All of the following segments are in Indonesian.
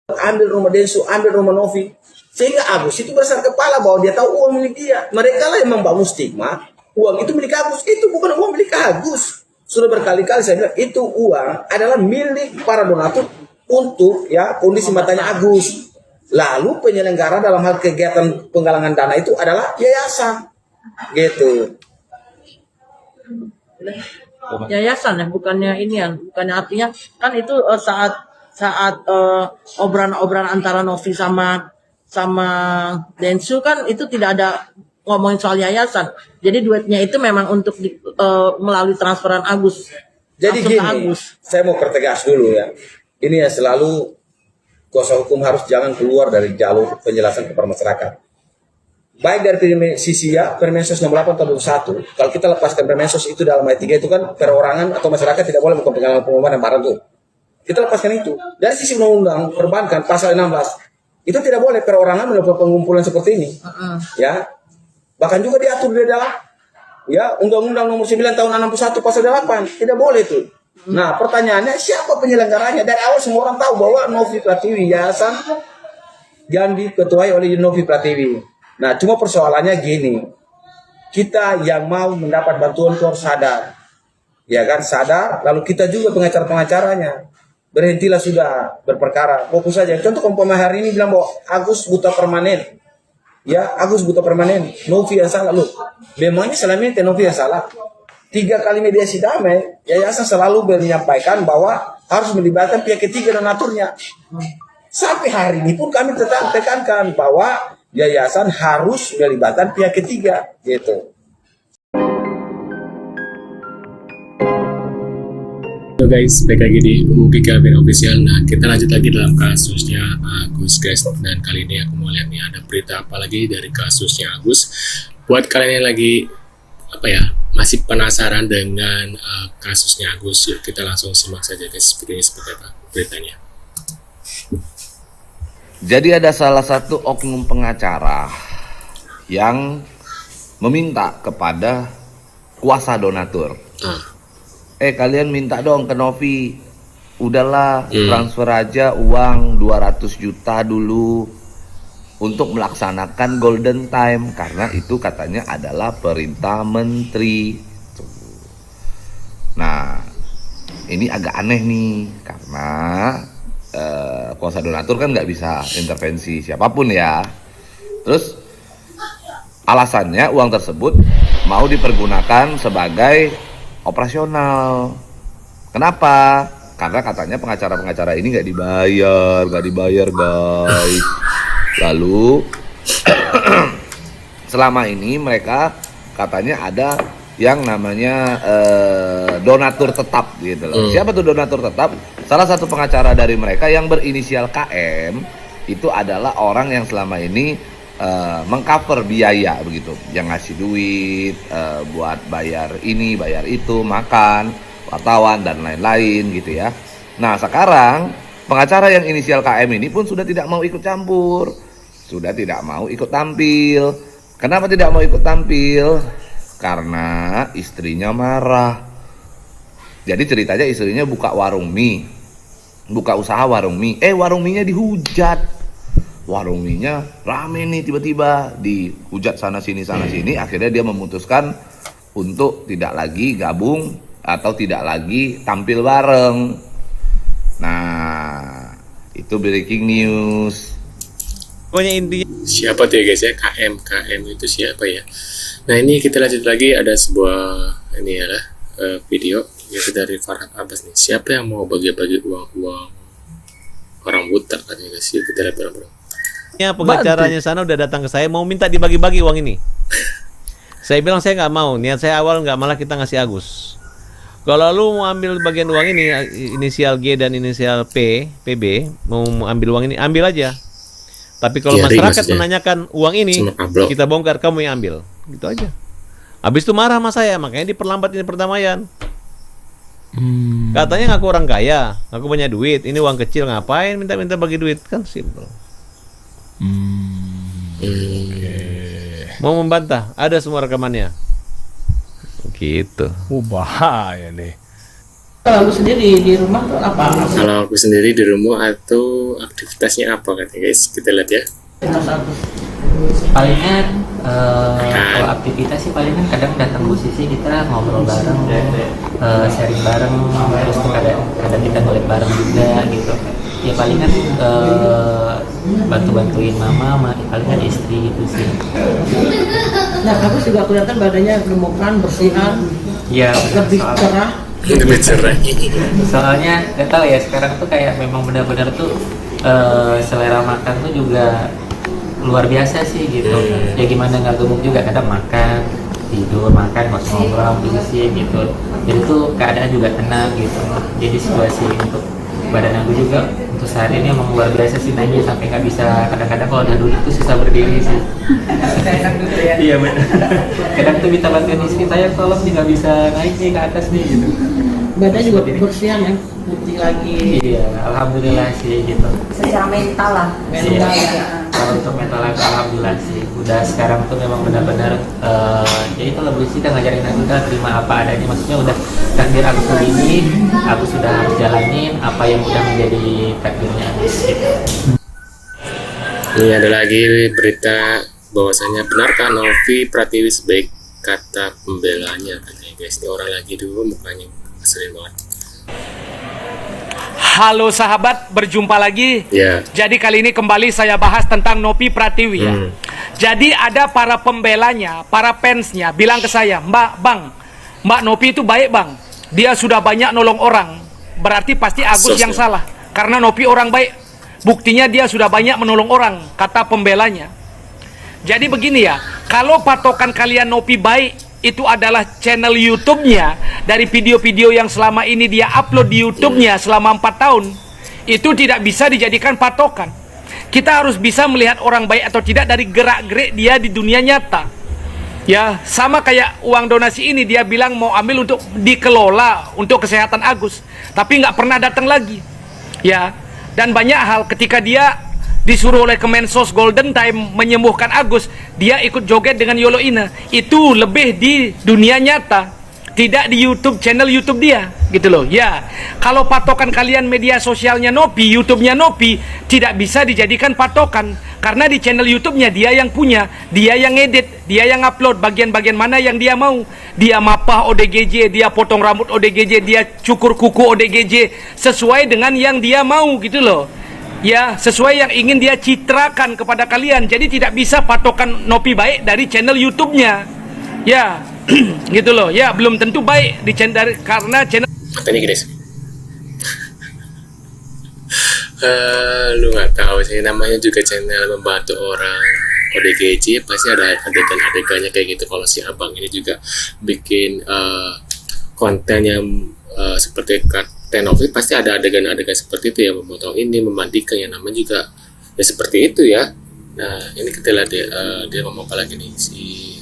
ambil rumah Densu, ambil rumah Novi. Sehingga Agus itu besar kepala bahwa dia tahu uang milik dia. Mereka lah yang membangun stigma, uang itu milik Agus. Itu bukan uang milik Agus. Sudah berkali-kali saya bilang, itu uang adalah milik para donatur untuk ya kondisi matanya Agus. Lalu penyelenggara dalam hal kegiatan penggalangan dana itu adalah yayasan. Gitu. Yayasan ya, bukannya ini ya, bukannya artinya kan itu saat obrolan antara Novi sama Densu kan itu tidak ada ngomongin soal yayasan. Jadi duitnya itu memang untuk melalui transferan Agus. Jadi gini, Agus. Saya mau pertegas dulu ya. Ini ya selalu kuasa hukum harus jangan keluar dari jalur penjelasan kepada masyarakat. Baik dari sisi ya Permensos 68 tahun 2021. Kalau kita lepaskan Permensos itu dalam ayat 3 itu kan perorangan atau masyarakat tidak boleh melakukan pengumuman dan barang tuh. Kita lepaskan itu. Dari sisi undang-undang perbankan pasal 16 itu tidak boleh perorangan melakukan pengumpulan seperti ini. Ya. Bahkan juga diatur di dalam ya Undang-Undang Nomor 9 tahun 61 pasal 8. Tidak boleh itu. Nah, pertanyaannya siapa penyelenggaranya? Dari awal semua orang tahu bahwa Novi Pratiwi yayasan yang diketuai oleh Novi Pratiwi. Nah, cuma persoalannya gini. Kita yang mau mendapat bantuan itu harus sadar. Ya kan, sadar. Lalu kita juga pengacara-pengacaranya. Berhentilah sudah berperkara. Fokus saja. Contoh umpama hari ini bilang bahwa Agus buta permanen. Ya, Agus buta permanen. Novi yang salah. Loh, memangnya selama ini Novi yang salah? 3 kali mediasi damai, yayasan selalu menyampaikan bahwa harus melibatkan pihak ketiga donaturnya. Sampai hari ini pun kami tetap tekankan bahwa yayasan harus melibatkan pihak ketiga, gitu. Halo guys, balik lagi di UGK Ben Official. Nah, kita lanjut lagi dalam kasusnya Agus guys. Dan kali ini aku mau lihat nih ada berita apa lagi dari kasusnya Agus. Buat kalian yang lagi masih penasaran dengan kasusnya Agus, yuk kita langsung simak saja guys videonya seperti apa beritanya. Jadi ada salah satu oknum pengacara yang meminta kepada kuasa donatur. Kalian minta dong ke Novi, udahlah transfer aja uang 200 juta dulu untuk melaksanakan golden time, karena itu katanya adalah perintah menteri. Nah, ini agak aneh nih, karena kuasa donatur kan nggak bisa intervensi siapapun ya. Terus alasannya uang tersebut mau dipergunakan sebagai operasional. Kenapa? Karena katanya pengacara-pengacara ini nggak dibayar guys. Lalu selama ini mereka katanya ada yang namanya donatur tetap gitu loh. Siapa tuh donatur tetap? Salah satu pengacara dari mereka yang berinisial KM itu adalah orang yang selama ini mengcover biaya begitu, yang ngasih duit buat bayar ini, bayar itu, makan, wartawan dan lain-lain gitu ya. Nah, sekarang pengacara yang inisial KM ini pun sudah tidak mau ikut campur, sudah tidak mau ikut tampil. Kenapa tidak mau ikut tampil? Karena istrinya marah. Jadi ceritanya istrinya buka warung mie, buka usaha warung mie. Warung mie-nya dihujat. Warung mie-nya rame nih, tiba-tiba dihujat sana sini. Akhirnya dia memutuskan untuk tidak lagi gabung atau tidak lagi tampil bareng. Nah, itu breaking news. Pokoknya intinya Siapa tuh ya guys ya, KM itu siapa ya? Nah, ini kita lanjut lagi, ada sebuah video yaitu dari Farhad Abbas nih. Siapa yang mau bagi-bagi uang orang buta katanya guys? Yuk kita lihat bareng-bareng. pengacaranya sana udah datang ke saya mau minta dibagi-bagi uang ini. Saya bilang saya nggak mau, niat saya awal nggak, malah kita ngasih Agus. Kalau lu mau ambil bagian uang ini, inisial G dan inisial PB, mau ambil uang ini, ambil aja. Tapi kalau masyarakat menanyakan uang ini, kita bongkar, kamu yang ambil. Gitu aja. Habis itu marah sama saya, makanya diperlambat ini perdamaian. Katanya ngaku orang kaya, ngaku punya duit, ini uang kecil, ngapain minta-minta bagi duit? Kan simple. Mau membantah, ada semua rekamannya. Gitu. Bahaya nih. Kalau lu sendiri di rumah tuh apa? Kalau aku sendiri di rumah atau aktivitasnya apa katanya guys, kita lihat ya. Palingan kalau aktivitas sih palingan kadang datang musisi kita ngobrol bareng, sharing bareng, terus tuh kadang kita ngeliat bareng juga gitu. Ya palingan bantu-bantuin mama, palingan istri gitu sih. Nah, aku juga kelihatan badannya gemukan, bersihan, Ya lebih cerah. Lebih cerah. soalnya nggak tahu ya sekarang tuh kayak memang benar-benar tuh selera makan tuh juga luar biasa sih gitu. Ya gimana nggak gemuk juga, kadang makan tidur makan ngobrol gitu sih gitu. Jadi tuh keadaan juga tenang gitu. Jadi situasi untuk badan aku juga untuk saat ini emang luar biasa sih, naiknya sampai nggak bisa, kadang-kadang kalau udah duduk tuh susah berdiri sih. Iya benar. Kadang tuh minta bantuan istri, saya tolong nih nggak bisa naik nih ke atas nih gitu. Badan juga bersihan ya, putih lagi. Iya, alhamdulillah sih gitu. Secara mental lah. Mental Iya. ya. Kalau untuk mental aku alhamdulillah sih. Udah sekarang tuh memang benar-benar ya itu lebih sih kita ngajarin aku udah terima apa adanya. Maksudnya udah takdir aku begini, aku sudah harus jalanin apa yang udah menjadi takdirnya aku gitu. Ini ada lagi berita bahwasanya benarkah Novi Pratiwi sebaik kata pembelanya katanya guys. Ini orang lagi dulu mukanya sering banget. Halo sahabat, berjumpa lagi. Ya. Jadi kali ini kembali saya bahas tentang Novi Pratiwi ya. Jadi ada para pembelanya, para fansnya bilang ke saya, Mbak Novi itu baik bang. Dia sudah banyak nolong orang. Berarti pasti Agus yang salah. Karena Novi orang baik. Buktinya dia sudah banyak menolong orang, kata pembelanya. Jadi begini ya, kalau patokan kalian Novi baik itu adalah channel YouTube-nya, dari video-video yang selama ini dia upload di YouTube-nya selama 4 tahun, itu tidak bisa dijadikan patokan. Kita harus bisa melihat orang baik atau tidak dari gerak-gerik dia di dunia nyata. Ya, sama kayak uang donasi ini dia bilang mau ambil untuk dikelola untuk kesehatan Agus, tapi nggak pernah datang lagi. Ya, dan banyak hal ketika dia disuruh oleh Kemensos Golden Time menyembuhkan Agus, dia ikut joget dengan Yolo Ine. Itu lebih di dunia nyata, tidak di YouTube, channel YouTube dia, gitu loh. Ya, kalau patokan kalian media sosialnya Novi, YouTube-nya Novi, tidak bisa dijadikan patokan, karena di channel YouTube-nya dia yang punya, dia yang edit, dia yang upload bagian-bagian mana yang dia mau. Dia mapah ODGJ, dia potong rambut ODGJ, dia cukur kuku ODGJ, sesuai dengan yang dia mau, gitu loh. Ya, sesuai yang ingin dia citrakan kepada kalian. Jadi tidak bisa patokan Novi baik dari channel YouTube-nya. Ya, gitu loh. Ya, belum tentu baik di channel karena channel. Katanya guys. Lu nggak tahu sih, namanya juga channel membantu orang ODGJ, pasti ada adegan-adegannya kayak gitu. Kalau si abang ini juga bikin konten yang seperti Novi, pasti ada adegan-adegan seperti itu ya, memotong ini, memandikan, yang namanya juga ya seperti itu ya. Nah ini kita lihat ya, dia ngomong apa lagi nih si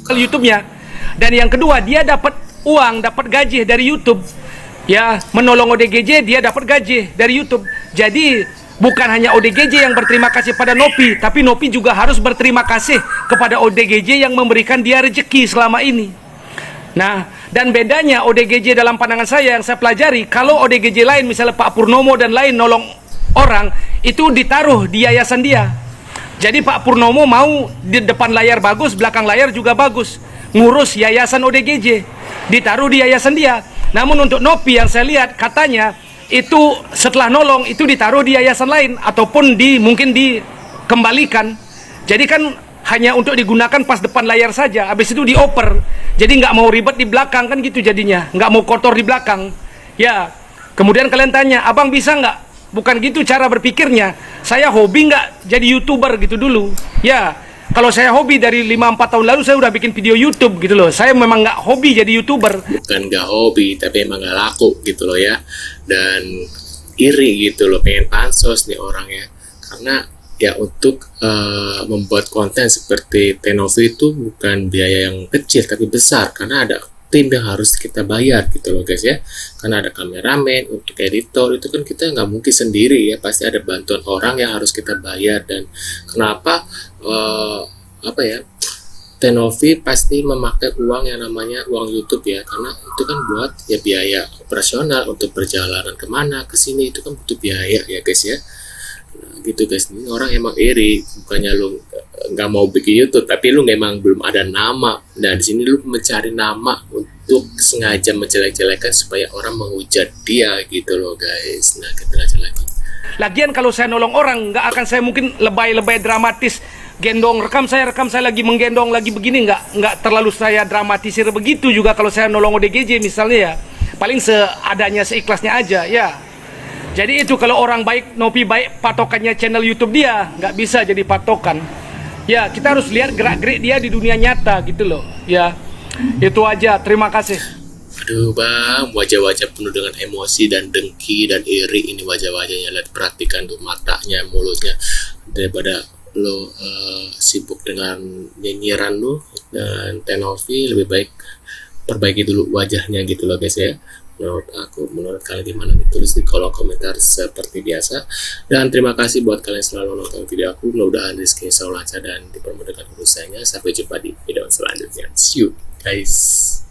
YouTube-nya. Dan yang kedua, dia dapat uang, dapat gaji dari YouTube. Ya, menolong ODGJ, dia dapat gaji dari YouTube. Jadi bukan hanya ODGJ yang berterima kasih pada Novi, tapi Novi juga harus berterima kasih kepada ODGJ yang memberikan dia rezeki selama ini. Nah, dan bedanya ODGJ dalam pandangan saya yang saya pelajari, kalau ODGJ lain misalnya Pak Purnomo dan lain nolong orang, itu ditaruh di yayasan dia. Jadi Pak Purnomo mau di depan layar bagus, belakang layar juga bagus, ngurus yayasan ODGJ, ditaruh di yayasan dia. Namun untuk Novi yang saya lihat, katanya itu setelah nolong itu ditaruh di yayasan lain, ataupun mungkin dikembalikan. Jadi kan hanya untuk digunakan pas depan layar saja, habis itu dioper. Jadi nggak mau ribet di belakang kan gitu jadinya, nggak mau kotor di belakang. Ya, kemudian kalian tanya, abang bisa nggak? Bukan gitu cara berpikirnya. Saya hobi nggak jadi YouTuber gitu dulu. Ya, kalau saya hobi dari 5-4 tahun lalu saya udah bikin video YouTube gitu loh. Saya memang nggak hobi jadi YouTuber. bukan nggak hobi, tapi emang nggak laku gitu loh ya. Dan iri gitu loh, pengen pansos nih orangnya. Karena ya untuk membuat konten seperti Novi itu bukan biaya yang kecil tapi besar, karena ada tim yang harus kita bayar gitu loh guys ya. Karena ada kameramen, untuk editor itu kan kita nggak mungkin sendiri ya, pasti ada bantuan orang yang harus kita bayar. Dan kenapa Tenovi pasti memakai uang yang namanya uang YouTube ya, karena itu kan buat ya biaya operasional untuk perjalanan kemana ke sini, itu kan butuh biaya ya guys ya. Nah, gitu guys, ini orang emang iri, bukannya lu nggak mau bikin YouTube, tapi lu memang belum ada nama. Nah di sini lu mencari nama untuk sengaja menjelek-jelekan supaya orang menghujat dia gitu loh guys. Nah kita lanjut lagi. Lagian kalau saya nolong orang, nggak akan saya mungkin lebay-lebay dramatis. Gendong, rekam saya lagi menggendong lagi begini, nggak terlalu saya dramatisir begitu juga kalau saya nolong ODGJ misalnya ya. Paling seadanya, seikhlasnya aja ya. Jadi itu kalau orang baik, Nopi baik, patokannya channel YouTube dia, nggak bisa jadi patokan. Ya, kita harus lihat gerak-gerik dia di dunia nyata gitu loh. Ya, itu aja. Terima kasih. Aduh bang, wajah-wajah penuh dengan emosi dan dengki dan iri. Ini wajah-wajahnya, lihat, perhatikan tuh matanya, mulutnya. Daripada lo sibuk dengan nyinyiran lo dan Tenovi, lebih baik perbaiki dulu wajahnya gitu loh guys ya. Menurut aku, menurut kalian gimana? Ditulis di kolom komentar seperti biasa. Dan terima kasih buat kalian selalu nonton video aku. Mudah-mudahan rezeki selalu lancar dan dipermudahkan urusannya. Sampai jumpa di video selanjutnya. See you guys.